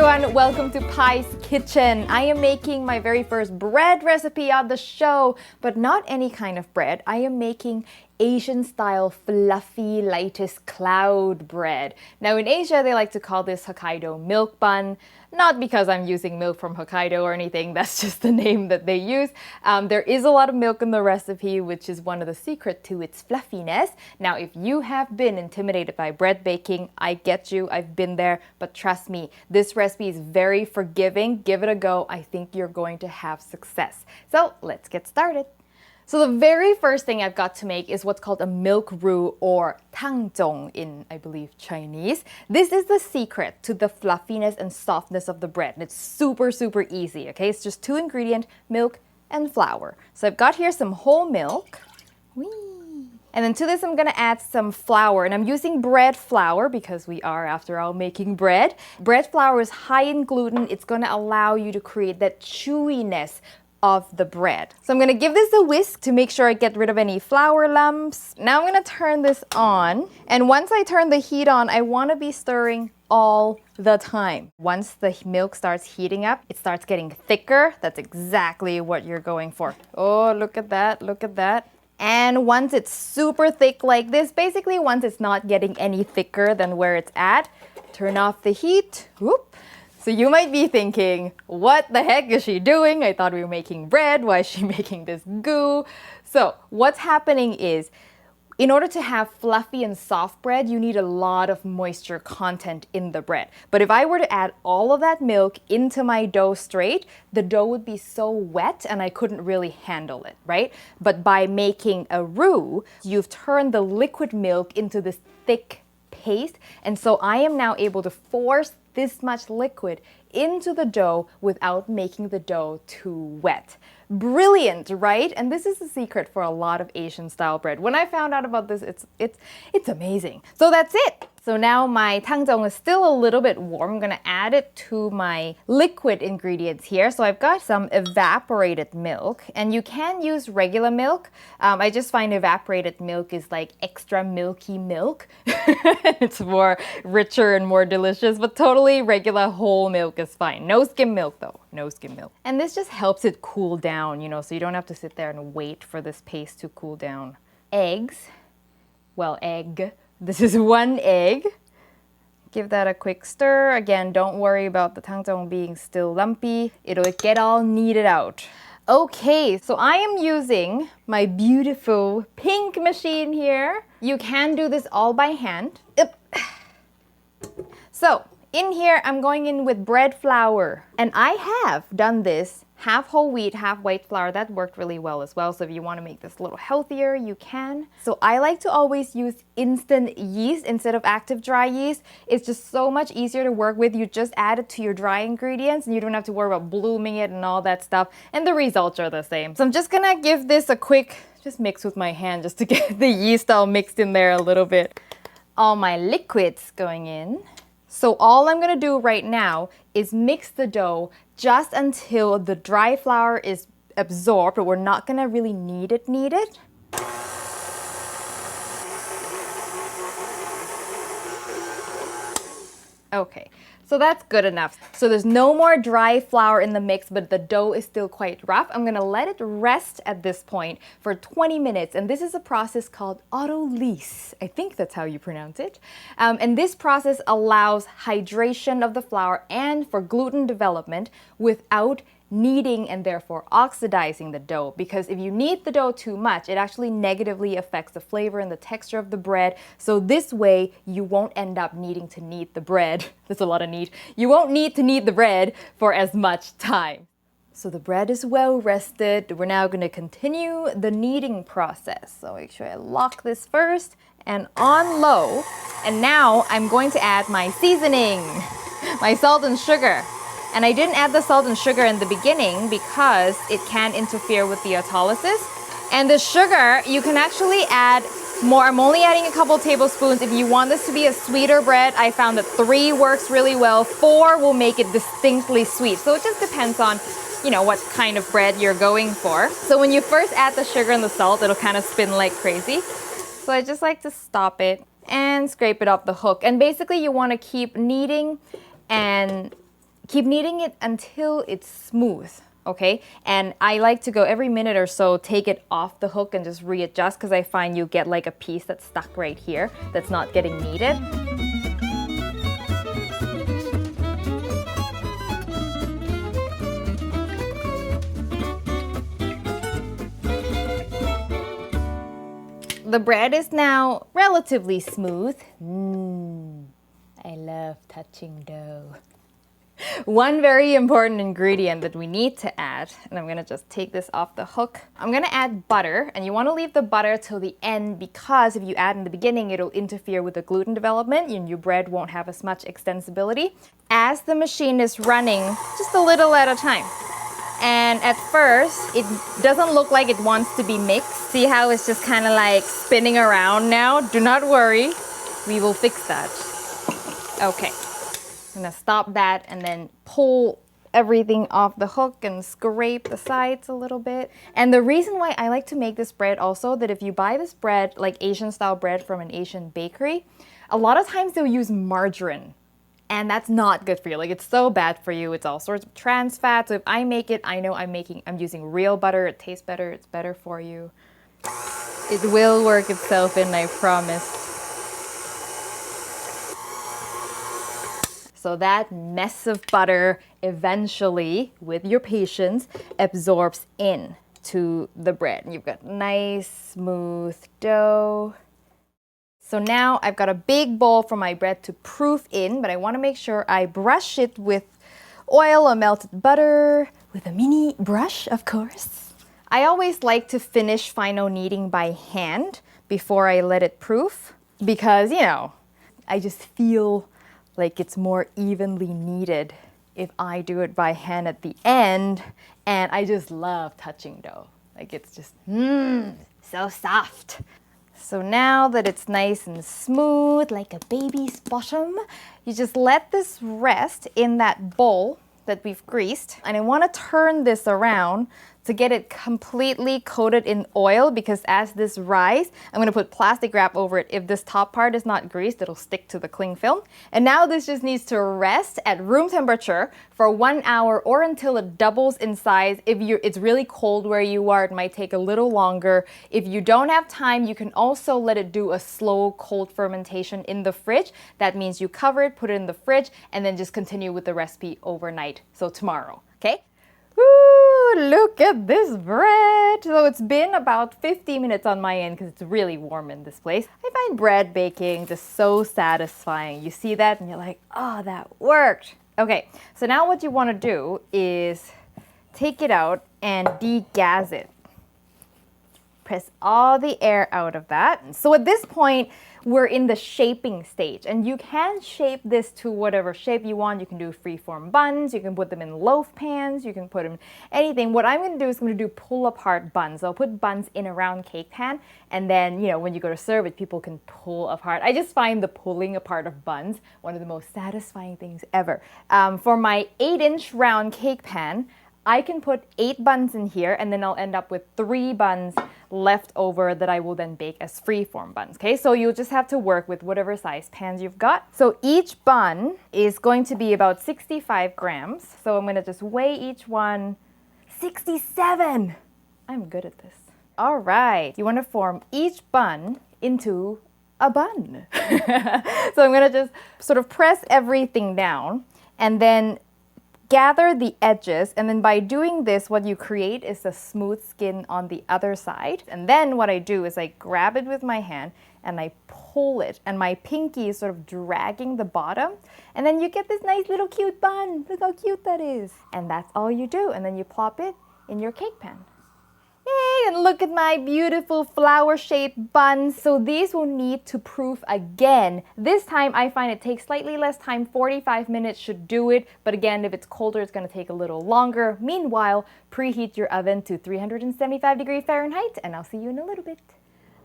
everyone, welcome to Pai's Kitchen. I am making my very first bread recipe on the show, but not any kind of bread. I am making Asian-style fluffy lettuce cloud bread. Now in Asia, they like to call this Hokkaido milk bun. Not because I'm using milk from Hokkaido or anything, that's just the name that they use. There is a lot of milk in the recipe, which is one of the secrets to its fluffiness. Now, if you have been intimidated by bread baking, I get you, I've been there, but trust me, this recipe is very forgiving. Give it a go. I think you're going to have success. So let's get started. So the very first thing I've got to make is what's called a milk roux, or tangzhong in, I believe, Chinese. This is the secret to the fluffiness and softness of the bread. And it's super, super easy, okay? It's just 2 ingredients, milk and flour. So I've got here some whole milk. Whee! And then to this, I'm gonna add some flour. And I'm using bread flour because we are, after all, making bread. Bread flour is high in gluten. It's gonna allow you to create that chewiness of the bread. So I'm gonna give this a whisk to make sure I get rid of any flour lumps. Now I'm gonna turn this on. And once I turn the heat on, I wanna be stirring all the time. Once the milk starts heating up, it starts getting thicker. That's exactly what you're going for. Oh, look at that, look at that. And once it's super thick like this, basically once it's not getting any thicker than where it's at, turn off the heat. Whoop. So you might be thinking, what the heck is she doing? I thought we were making bread. Why is she making this goo? So what's happening is, in order to have fluffy and soft bread, you need a lot of moisture content in the bread. But if I were to add all of that milk into my dough straight, the dough would be so wet and I couldn't really handle it, right? But by making a roux, you've turned the liquid milk into this thick paste. And so I am now able to force this much liquid into the dough without making the dough too wet. Brilliant, right? And this is the secret for a lot of Asian style bread. When I found out about this, it's amazing. So that's it. So now my tangzhong is still a little bit warm. I'm gonna add it to my liquid ingredients here. So I've got some evaporated milk, and you can use regular milk. I just find evaporated milk is like extra milky milk. It's more richer and more delicious, but totally regular whole milk is fine. No skim milk though, no skim milk. And this just helps it cool down, you know, so you don't have to sit there and wait for this paste to cool down. Eggs, well, egg. This is 1 egg. Give that a quick stir. Again, don't worry about the tangzhong being still lumpy. It'll get all kneaded out. Okay, so I am using my beautiful pink machine here. You can do this all by hand. So, in here, I'm going in with bread flour. And I have done this half whole wheat, half white flour. That worked really well as well. So if you want to make this a little healthier, you can. So I like to always use instant yeast instead of active dry yeast. It's just so much easier to work with. You just add it to your dry ingredients and you don't have to worry about blooming it and all that stuff. And the results are the same. So I'm just gonna give this a quick, just mix with my hand just to get the yeast all mixed in there a little bit. All my liquids going in. So all I'm gonna do right now is mix the dough just until the dry flour is absorbed, but we're not gonna really knead it. Okay, so that's good enough. So there's no more dry flour in the mix, but the dough is still quite rough. I'm gonna let it rest at this point for 20 minutes. And this is a process called autolyse. I think that's how you pronounce it. And this process allows hydration of the flour and for gluten development without kneading and therefore oxidizing the dough, because if you knead the dough too much, it actually negatively affects the flavor and the texture of the bread. So this way, you won't end up needing to knead the bread. There's a lot of knead. You won't need to knead the bread for as much time. So the bread is well rested. We're now going to continue the kneading process. So make sure I lock this first and on low. And now I'm going to add my seasoning, my salt and sugar. And I didn't add the salt and sugar in the beginning because it can interfere with the autolysis. And the sugar, you can actually add more. I'm only adding a couple tablespoons. If you want this to be a sweeter bread, I found that 3 works really well. 4 will make it distinctly sweet. So it just depends on, you know, what kind of bread you're going for. So when you first add the sugar and the salt, it'll kind of spin like crazy. So I just like to stop it and scrape it off the hook. And basically you want to keep kneading and Keep kneading it until it's smooth, okay? And I like to go every minute or so, take it off the hook and just readjust because I find you get like a piece that's stuck right here that's not getting kneaded. The bread is now relatively smooth. I love touching dough. One very important ingredient that we need to add, and I'm gonna just take this off the hook. I'm gonna add butter, and you wanna leave the butter till the end because if you add in the beginning, it'll interfere with the gluten development and your bread won't have as much extensibility. As the machine is running, just a little at a time. And at first, it doesn't look like it wants to be mixed. See how it's just kind of like spinning around now? Do not worry, we will fix that. Okay. I'm gonna stop that and then pull everything off the hook and scrape the sides a little bit. And the reason why I like to make this bread also, that if you buy this bread, like Asian style bread from an Asian bakery, a lot of times they'll use margarine. And that's not good for you. Like, it's so bad for you. It's all sorts of trans fat. So if I make it, I know I'm using real butter. It tastes better. It's better for you. It will work itself in, I promise. So that mess of butter eventually, with your patience, absorbs in to the bread. And you've got nice, smooth dough. So now I've got a big bowl for my bread to proof in, but I want to make sure I brush it with oil or melted butter, with a mini brush, of course. I always like to finish final kneading by hand before I let it proof because, you know, I just feel like it's more evenly kneaded if I do it by hand at the end, and I just love touching dough. Like, it's just, so soft. So now that it's nice and smooth, like a baby's bottom, you just let this rest in that bowl that we've greased. And I want to turn this around to get it completely coated in oil because as this rise, I'm going to put plastic wrap over it. If this top part is not greased, it'll stick to the cling film. And now this just needs to rest at room temperature for 1 hour or until it doubles in size. If it's really cold where you are, it might take a little longer. If you don't have time, you can also let it do a slow cold fermentation in the fridge. That means you cover it, put it in the fridge, and then just continue with the recipe overnight. So tomorrow, okay? Woo, look at this bread. So it's been about 50 minutes on my end because it's really warm in this place. I find bread baking just so satisfying. You see that and you're like, oh, that worked. Okay, so now what you want to do is take it out and degas it. Press all the air out of that. So at this point, we're in the shaping stage, and you can shape this to whatever shape you want. You can do freeform buns, you can put them in loaf pans, you can put them in anything. What I'm going to do is I'm going to do pull-apart buns. I'll put buns in a round cake pan, and then, you know, when you go to serve it, people can pull apart. I just find the pulling apart of buns one of the most satisfying things ever. For my 8-inch round cake pan, I can put 8 buns in here, and then I'll end up with 3 buns left over that I will then bake as freeform buns, okay? So you'll just have to work with whatever size pans you've got. So each bun is going to be about 65 grams. So I'm gonna just weigh each one. 67! I'm good at this. All right, you wanna form each bun into a bun. So I'm gonna just sort of press everything down and then gather the edges, and then by doing this, what you create is a smooth skin on the other side. And then what I do is I grab it with my hand and I pull it, and my pinky is sort of dragging the bottom, and then you get this nice little cute bun. Look how cute that is. And that's all you do, and then you plop it in your cake pan. Yay, and look at my beautiful flower-shaped buns. So these will need to proof again. This time I find it takes slightly less time, 45 minutes should do it. But again, if it's colder, it's gonna take a little longer. Meanwhile, preheat your oven to 375 degrees Fahrenheit, and I'll see you in a little bit.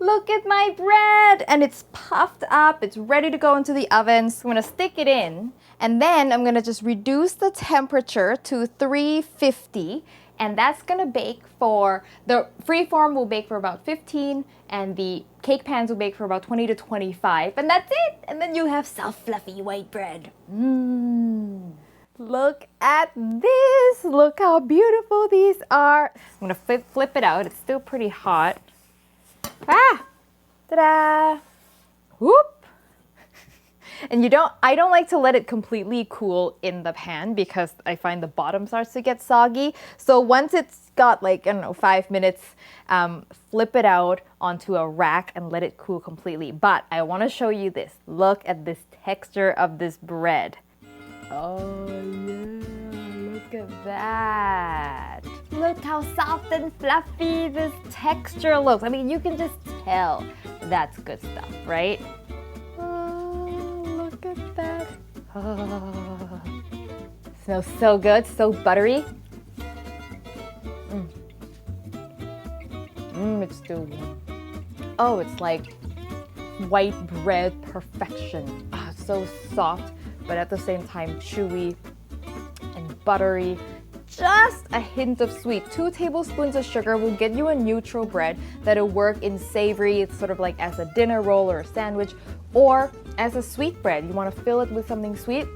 Look at my bread, and it's puffed up. It's ready to go into the oven. So I'm gonna stick it in, and then I'm gonna just reduce the temperature to 350. And that's gonna bake for, the freeform will bake for about 15, and the cake pans will bake for about 20 to 25, and that's it! And then you have soft, fluffy white bread. Look at this. Look how beautiful these are. I'm gonna flip it out. It's still pretty hot. Ah! Ta-da! Whoop! And I don't like to let it completely cool in the pan because I find the bottom starts to get soggy. So once it's got like, I don't know, 5 minutes, flip it out onto a rack and let it cool completely. But I want to show you this. Look at this texture of this bread. Oh yeah, look at that. Look how soft and fluffy this texture looks. I mean, you can just tell that's good stuff, right? Look at that. Oh. Smells so good, so buttery. It's still warm. Oh, it's like white bread perfection. So soft, but at the same time chewy and buttery. Just a hint of sweet. 2 tablespoons of sugar will get you a neutral bread that'll work in savory. It's sort of like as a dinner roll or a sandwich, or as a sweet bread. You want to fill it with something sweet?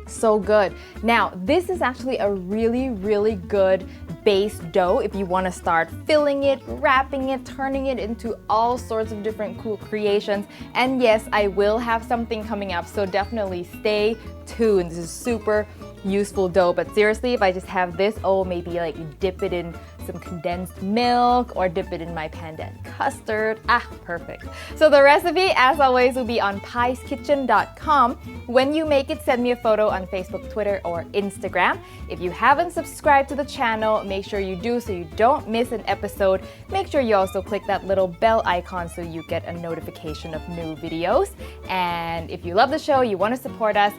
So good. Now, this is actually a really, really good base dough if you want to start filling it, wrapping it, turning it into all sorts of different cool creations. And yes, I will have something coming up, so definitely stay tuned. This is super useful dough, but seriously, if I just have this, maybe like dip it in some condensed milk or dip it in my pandan custard. Perfect. So the recipe, as always, will be on paiskitchen.com. When you make it, send me a photo on Facebook, Twitter, or Instagram. If you haven't subscribed to the channel, make sure you do so you don't miss an episode. Make sure you also click that little bell icon so you get a notification of new videos. And if you love the show, you want to support us,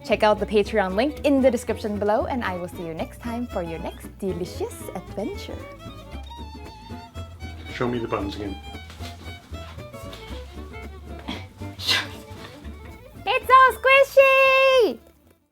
check out the Patreon link in the description below, and I will see you next time for your next delicious adventure. Show me the buns again.